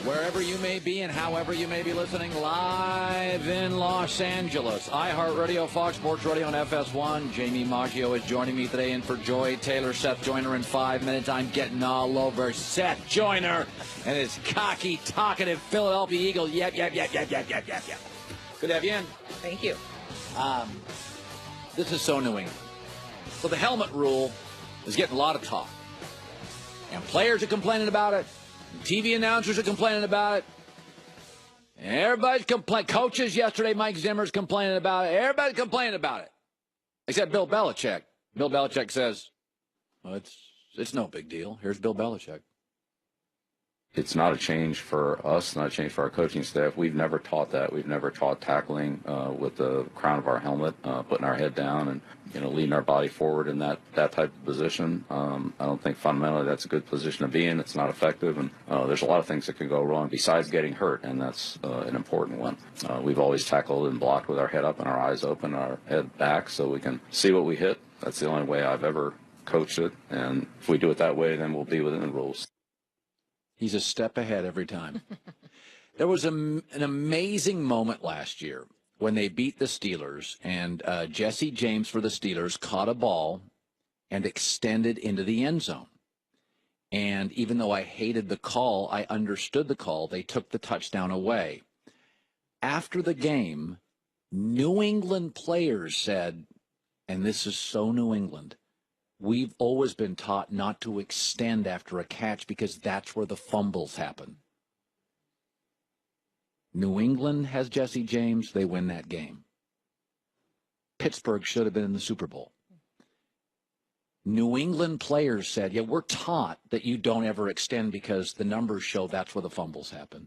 Wherever you may be and however you may be listening, live in Los Angeles, iHeartRadio, Fox Sports Radio, and FS1. Jamie Maggio is joining me today, and for Joy Taylor, Seth Joyner in 5 minutes. I'm getting all over Seth Joyner and his cocky, talkative Philadelphia Eagles. Yep. Good to have you in. Thank you. This is so New England. So the helmet rule is getting a lot of talk. And players are complaining about it. TV announcers are complaining about it. Everybody's complaining. Coaches yesterday, Mike Zimmer's complaining about it. Everybody's complaining about it. Except Bill Belichick. Bill Belichick says, well, it's no big deal. Here's Bill Belichick. It's not a change for us, not a change for our coaching staff. We've never taught that. We've never taught tackling with the crown of our helmet, putting our head down and, leading our body forward in that type of position. I don't think fundamentally that's a good position to be in. It's not effective, and there's a lot of things that can go wrong besides getting hurt, and that's an important one. We've always tackled and blocked with our head up and our eyes open, our head back, so we can see what we hit. That's the only way I've ever coached it, and if we do it that way, then we'll be within the rules. He's a step ahead every time. There was an amazing moment last year when they beat the Steelers, and Jesse James for the Steelers caught a ball and extended into the end zone. And even though I hated the call, I understood the call. They took the touchdown away. After the game, New England players said, and this is so New England, we've always been taught not to extend after a catch because that's where the fumbles happen. New England has Jesse James. They win that game. Pittsburgh should have been in the Super Bowl. New England players said, yeah, we're taught that you don't ever extend because the numbers show that's where the fumbles happen.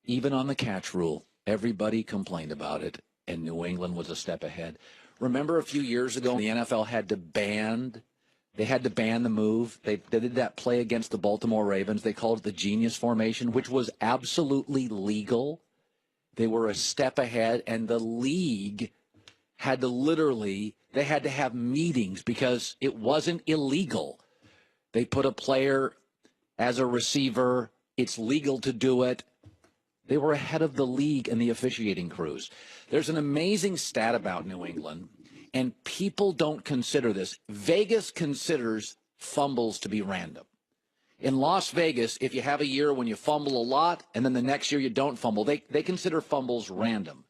Even on the catch rule, everybody complained about it, and New England was a step ahead. Remember a few years ago, the NFL had to ban the move. They did that play against the Baltimore Ravens. They called it the genius formation, which was absolutely legal. They were a step ahead, and the league had to have meetings because it wasn't illegal. They put a player as a receiver. It's legal to do it. They were ahead of the league and the officiating crews. There's an amazing stat about New England, and people don't consider this. Vegas considers fumbles to be random. In Las Vegas, if you have a year when you fumble a lot and then the next year you don't fumble, they consider fumbles random.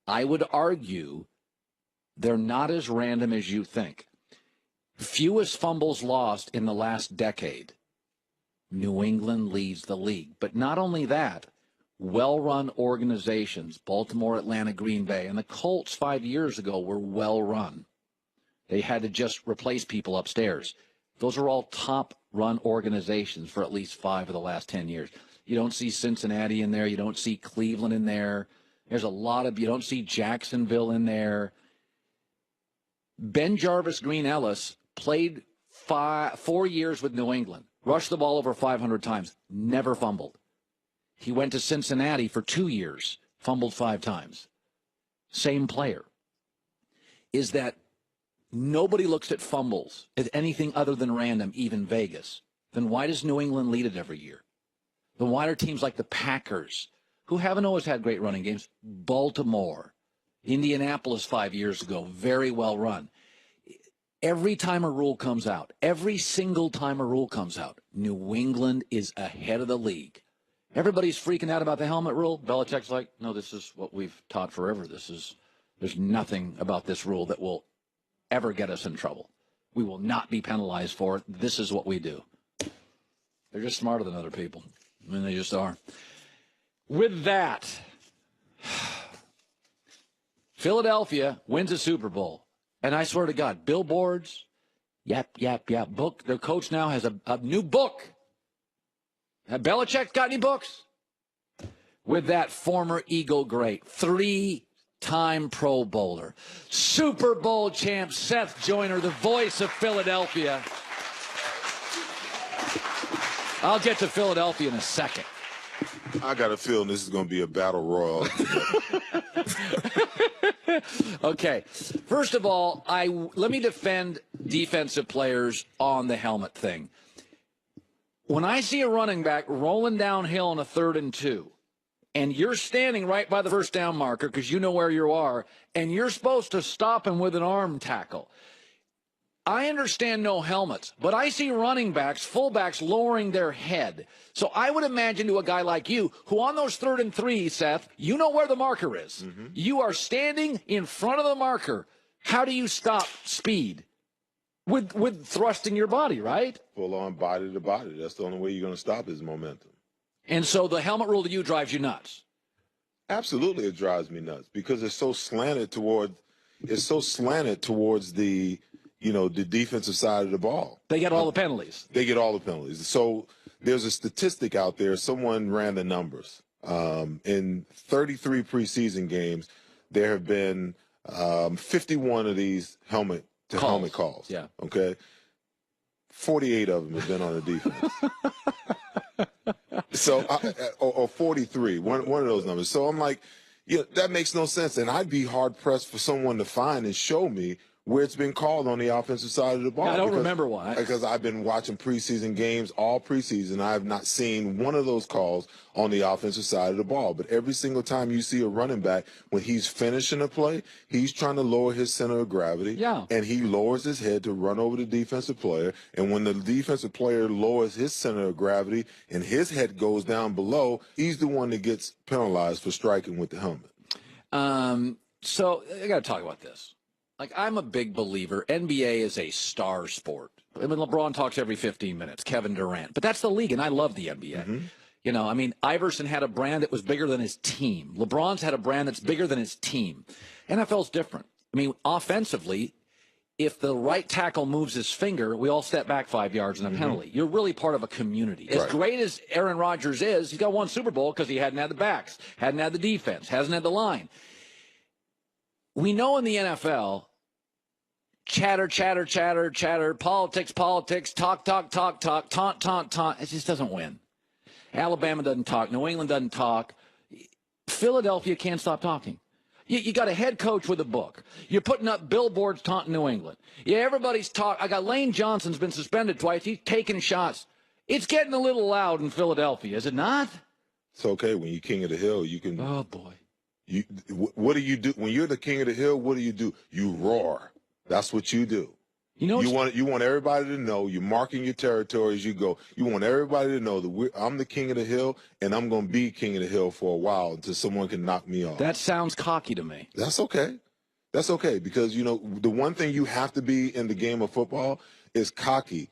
I would argue they're not as random as you think. Fewest fumbles lost in the last decade. New England leads the league. But not only that, well-run organizations, Baltimore, Atlanta, Green Bay, and the Colts 5 years ago were well-run. They had to just replace people upstairs. Those are all top-run organizations for at least 5 of the last 10 years. You don't see Cincinnati in there. You don't see Cleveland in there. You don't see Jacksonville in there. Ben Jarvis Green Ellis played 4 years with New England, rushed the ball over 500 times, never fumbled. He went to Cincinnati for 2 years, fumbled 5 times. Same player. Is that nobody looks at fumbles as anything other than random, even Vegas. Then why does New England lead it every year? Then why are teams like the Packers, who haven't always had great running games, Baltimore, Indianapolis 5 years ago, very well run. Every time a rule comes out, every single time a rule comes out, New England is ahead of the league. Everybody's freaking out about the helmet rule. Belichick's like, no, this is what we've taught forever. There's nothing about this rule that will ever get us in trouble. We will not be penalized for it. This is what we do. They're just smarter than other people. I mean, they just are. With that, Philadelphia wins a Super Bowl. And I swear to God, billboards, yap, book. Their coach now has a new book. Have Belichick got any books? With that former Eagle great, 3-time Pro Bowler, Super Bowl champ Seth Joyner, the voice of Philadelphia. I'll get to Philadelphia in a second. I got a feeling this is going to be a battle royal. Okay. First of all, let me defend defensive players on the helmet thing. When I see a running back rolling downhill on a 3rd and 2, and you're standing right by the first down marker because you know where you are, and you're supposed to stop him with an arm tackle. I understand no helmets, but I see running backs, fullbacks lowering their head. So I would imagine to a guy like you, who on those 3rd and 3, Seth, you know where the marker is. Mm-hmm. You are standing in front of the marker. How do you stop speed? With thrusting your body, right? Full on body to body. That's the only way you're going to stop is momentum. And so the helmet rule to you drives you nuts. Absolutely, it drives me nuts because it's so slanted towards the the defensive side of the ball. They get all the penalties. They get all the penalties. So there's a statistic out there. Someone ran the numbers. In 33 preseason games, there have been 51 of these helmet calls. Yeah. Okay. 48 of them have been on the defense. So, or 43, one of those numbers. So I'm like, that makes no sense. And I'd be hard pressed for someone to find and show me where it's been called on the offensive side of the ball. I don't remember why. Because I've been watching preseason games all preseason. I have not seen one of those calls on the offensive side of the ball. But every single time you see a running back, when he's finishing a play, he's trying to lower his center of gravity. Yeah. And he lowers his head to run over the defensive player. And when the defensive player lowers his center of gravity and his head goes down below, he's the one that gets penalized for striking with the helmet. So I got to talk about this. Like, I'm a big believer. NBA is a star sport. I mean, LeBron talks every 15 minutes, Kevin Durant. But that's the league, and I love the NBA. Mm-hmm. Iverson had a brand that was bigger than his team. LeBron's had a brand that's bigger than his team. NFL's different. I mean, offensively, if the right tackle moves his finger, we all step back 5 yards and a penalty. You're really part of a community. As great as Aaron Rodgers is, he's got one Super Bowl because he hadn't had the backs, hadn't had the defense, hasn't had the line. We know in the NFL, chatter, politics, talk, taunt. It just doesn't win. Alabama doesn't talk. New England doesn't talk. Philadelphia can't stop talking. You got a head coach with a book. You're putting up billboards taunting New England. Yeah, everybody's talking. I got Lane Johnson's been suspended twice. He's taking shots. It's getting a little loud in Philadelphia, is it not? It's okay. When you're king of the hill, you can. Oh, boy. What do you do? When you're the king of the hill, what do? You roar. That's what you do. You want everybody to know. You're marking your territory as you go. You want everybody to know that I'm the king of the hill, and I'm going to be king of the hill for a while until someone can knock me off. That sounds cocky to me. That's okay. That's okay because, the one thing you have to be in the game of football is cocky,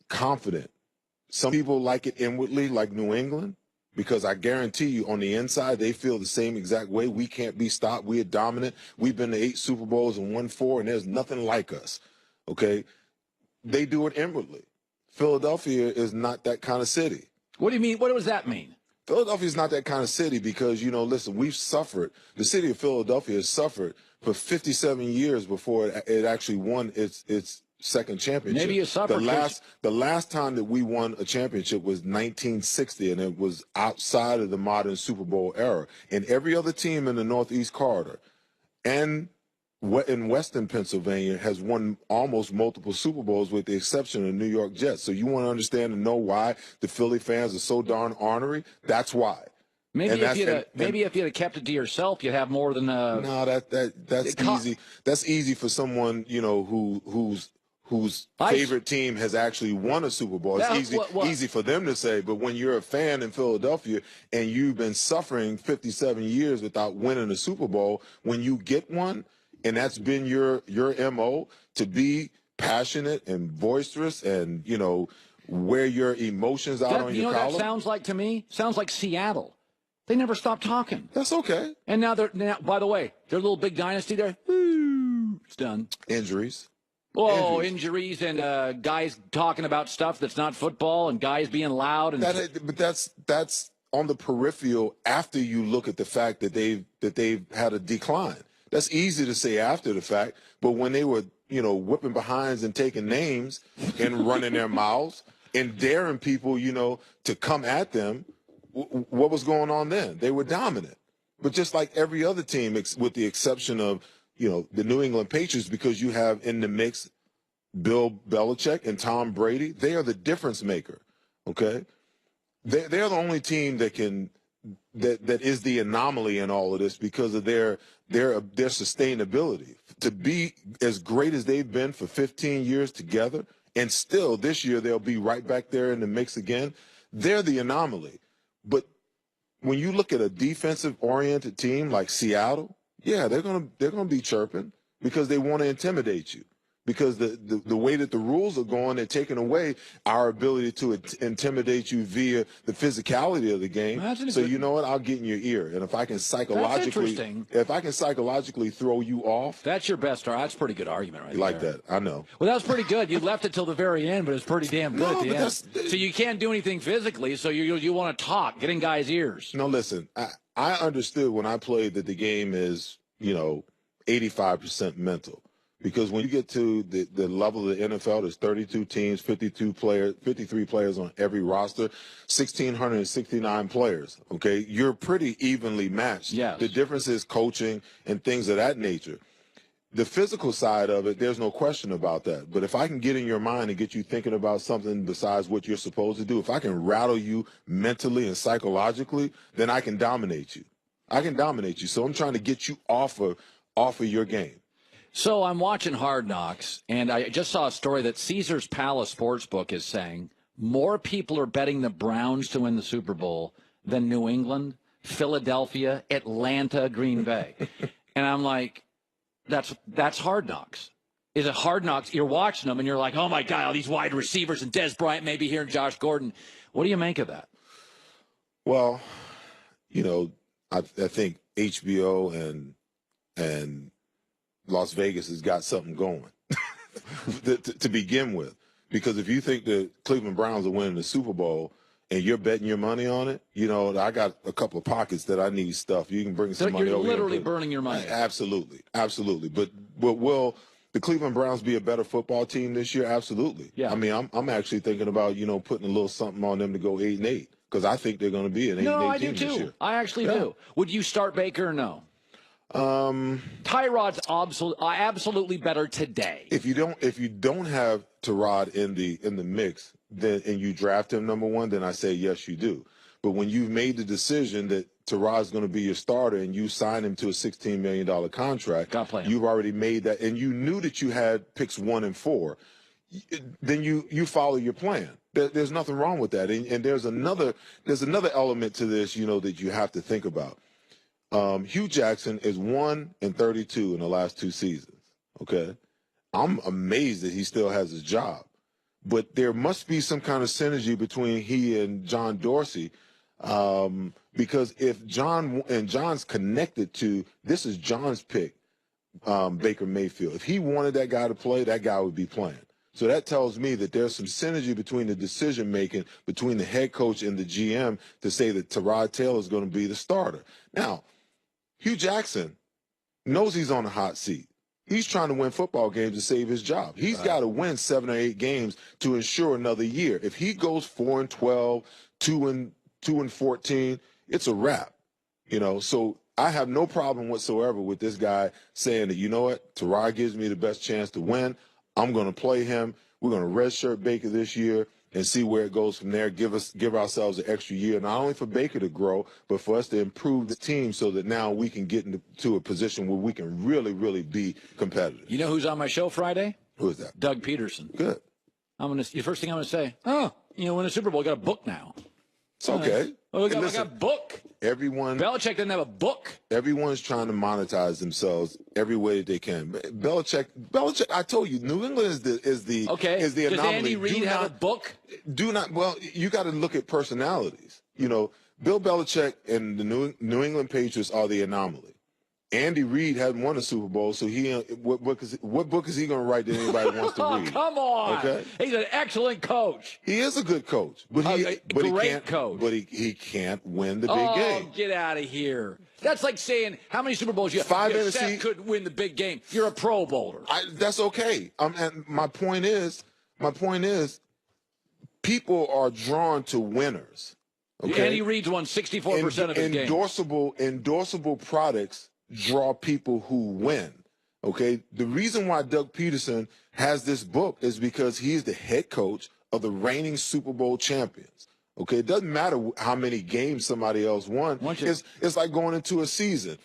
confident. Some people like it inwardly, like New England, because I guarantee you on the inside, they feel the same exact way. We can't be stopped. We are dominant. We've been to 8 Super Bowls and won 4, and there's nothing like us. Okay? They do it inwardly. Philadelphia is not that kind of city. What do you mean? What does that mean? Philadelphia is not that kind of city because, listen, we've suffered. The city of Philadelphia has suffered for 57 years before it actually won its second championship. Maybe you suffered. The last time that we won a championship was 1960, and it was outside of the modern Super Bowl era. And every other team in the Northeast Corridor and in Western Pennsylvania has won almost multiple Super Bowls with the exception of the New York Jets. So you want to understand and know why the Philly fans are so darn ornery? That's why. Maybe if you'd have kept it to yourself, you'd have more than. No, that's easy. That's easy for someone whose favorite team has actually won a Super Bowl. It's easy for them to say, but when you're a fan in Philadelphia and you've been suffering 57 years without winning a Super Bowl, when you get one, and that's been your MO, to be passionate and boisterous and, wear your emotions out on your collar. That sounds like to me? Sounds like Seattle. They never stop talking. That's okay. And now by the way, their little big dynasty there, it's done. Injuries. Oh, injuries and guys talking about stuff that's not football and guys being loud. But that's on the peripheral after you look at the fact that they've had a decline. That's easy to say after the fact, but when they were, whipping behinds and taking names and running their mouths and daring people, to come at them, what was going on then? They were dominant. But just like every other team, with the exception of, the New England Patriots, because you have in the mix Bill Belichick and Tom Brady, they are the difference maker. Okay, they're the only team that is the anomaly in all of this because of their sustainability. To be as great as they've been for 15 years together, and still this year they'll be right back there in the mix again. They're the anomaly. But when you look at a defensive-oriented team like Seattle, yeah, they're gonna be chirping because they want to intimidate you. Because the way that the rules are going, they're taking away our ability to intimidate you via the physicality of the game. So you know what? I'll get in your ear, and if I can psychologically throw you off, that's your best. That's a pretty good argument, right? You like that? I know. Well, that was pretty good. You left it till the very end, but it's pretty damn good at the end. So you can't do anything physically. So you want to talk, get in guys' ears. No, listen. I understood when I played that the game is 85% mental. Because when you get to the level of the NFL, there's 32 teams, 53 players on every roster, 1,669 players, okay? You're pretty evenly matched. Yes. The difference is coaching and things of that nature. The physical side of it, there's no question about that. But if I can get in your mind and get you thinking about something besides what you're supposed to do, if I can rattle you mentally and psychologically, then I can dominate you. So I'm trying to get you off of your game. So I'm watching Hard Knocks, and I just saw a story that Caesars Palace Sportsbook is saying more people are betting the Browns to win the Super Bowl than New England, Philadelphia, Atlanta, Green Bay. And I'm like, that's Hard Knocks. Is it Hard Knocks? You're watching them, and you're like, oh, my God, all these wide receivers, and Des Bryant maybe here, and Josh Gordon. What do you make of that? Well, I think HBO and Las Vegas has got something going to begin with. Because if you think the Cleveland Browns are winning the Super Bowl and you're betting your money on it, I got a couple of pockets that I need stuff. You can bring some money over. You're literally burning your money. Absolutely. But will the Cleveland Browns be a better football team this year? Absolutely. Yeah. I mean, I'm actually thinking about, putting a little something on them to go 8-8 because I think they're going to be an 8-8 team this year. No, I do too. I actually do. Would you start Baker or no? Tyrod's absolutely better today. If you don't have Tyrod in the mix, then and you draft him number one, then I say yes, you do. But when you've made the decision that Tyrod's going to be your starter and you sign him to a $16 million contract, you've already made that, and you knew that you had picks 1 and 4. Then you follow your plan. There's nothing wrong with that, and there's another element to this, that you have to think about. Hugh Jackson is 1-32 in the last 2 seasons. Okay, I'm amazed that he still has his job, but there must be some kind of synergy between he and John Dorsey, because if John's connected to this is John's pick, Baker Mayfield. If he wanted that guy to play, that guy would be playing. So that tells me that there's some synergy between the decision making between the head coach and the GM to say that Tyrod Taylor is going to be the starter. Now, Hugh Jackson knows he's on a hot seat. He's trying to win football games to save his job. He's got to win 7 or 8 games to ensure another year. If he goes 4-12, 2-14, it's a wrap. So I have no problem whatsoever with this guy saying that, you know what, Tyrod gives me the best chance to win. I'm going to play him. We're going to redshirt Baker this year and see where it goes from there. Give ourselves an extra year, not only for Baker to grow, but for us to improve the team so that now we can get into a position where we can really, really be competitive. You know who's on my show Friday? Who is that? Doug Peterson. Good. The first thing I'm going to say, win a Super Bowl, got a book now. It's okay. We got a book. Belichick doesn't have a book. Everyone's trying to monetize themselves every way that they can. Belichick. I told you, New England is the anomaly. Does Andy Reid have a book? Well, you got to look at personalities. Bill Belichick and the New England Patriots are the anomaly. Andy Reid hadn't won a Super Bowl, so what book is he going to write that anybody wants to read? Come on. Okay? He's an excellent coach. He is a good coach. But he can't win the big game. Oh, get out of here. That's like saying, how many Super Bowls you have? 5 NFC. Seth couldn't win the big game. You're a Pro Bowler. That's okay. And my point is, people are drawn to winners. Okay? Andy Reid's won 64% of his games. Endorsable products draw people who win. Okay, the reason why Doug Peterson has this book is because he's the head coach of the reigning Super Bowl champions. Okay, it doesn't matter how many games somebody else won. It's like going into a season.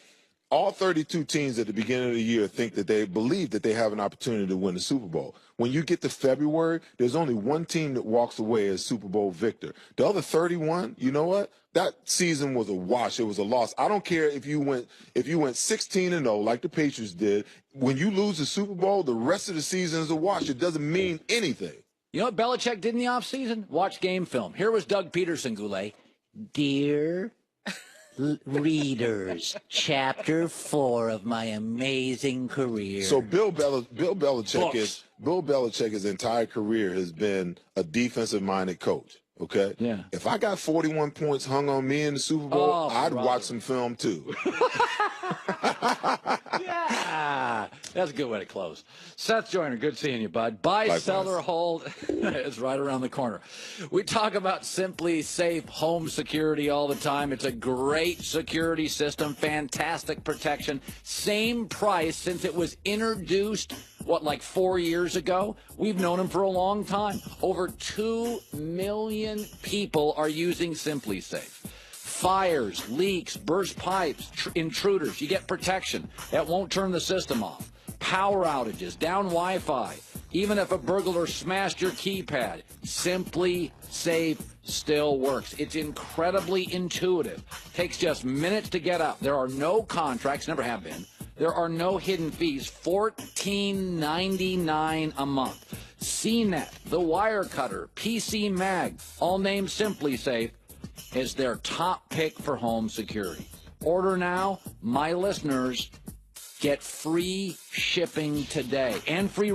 All 32 teams at the beginning of the year think that they believe that they have an opportunity to win the Super Bowl. When you get to February, there's only one team that walks away as Super Bowl victor. The other 31, you know what? That season was a wash. It was a loss. I don't care if you went 16-0 like the Patriots did. When you lose the Super Bowl, the rest of the season is a wash. It doesn't mean anything. You know what Belichick did in the offseason? Watch game film. Here was Doug Peterson, Goulet. Dear readers, chapter 4 of my amazing career. So Bill Belichick his entire career has been a defensive-minded coach. Okay. Yeah. If I got 41 points hung on me in the Super Bowl, I'd watch some film too. Yeah, that's a good way to close. Seth Joyner, good seeing you, bud. Buy, sell, or hold is right around the corner. We talk about Simply Safe home security all the time. It's a great security system, fantastic protection, same price since it was introduced, like 4 years ago? We've known them for a long time. Over 2 million people are using Simply Safe. Fires, leaks, burst pipes, intruders, you get protection. That won't turn the system off. Power outages, down Wi-Fi. Even if a burglar smashed your keypad, Simply Safe still works. It's incredibly intuitive. Takes just minutes to get up. There are no contracts, never have been. There are no hidden fees. $14.99 a month. CNET, The Wire Cutter, PC Mag, all named Simply Safe, is their top pick for home security. Order now. My listeners get free shipping today and free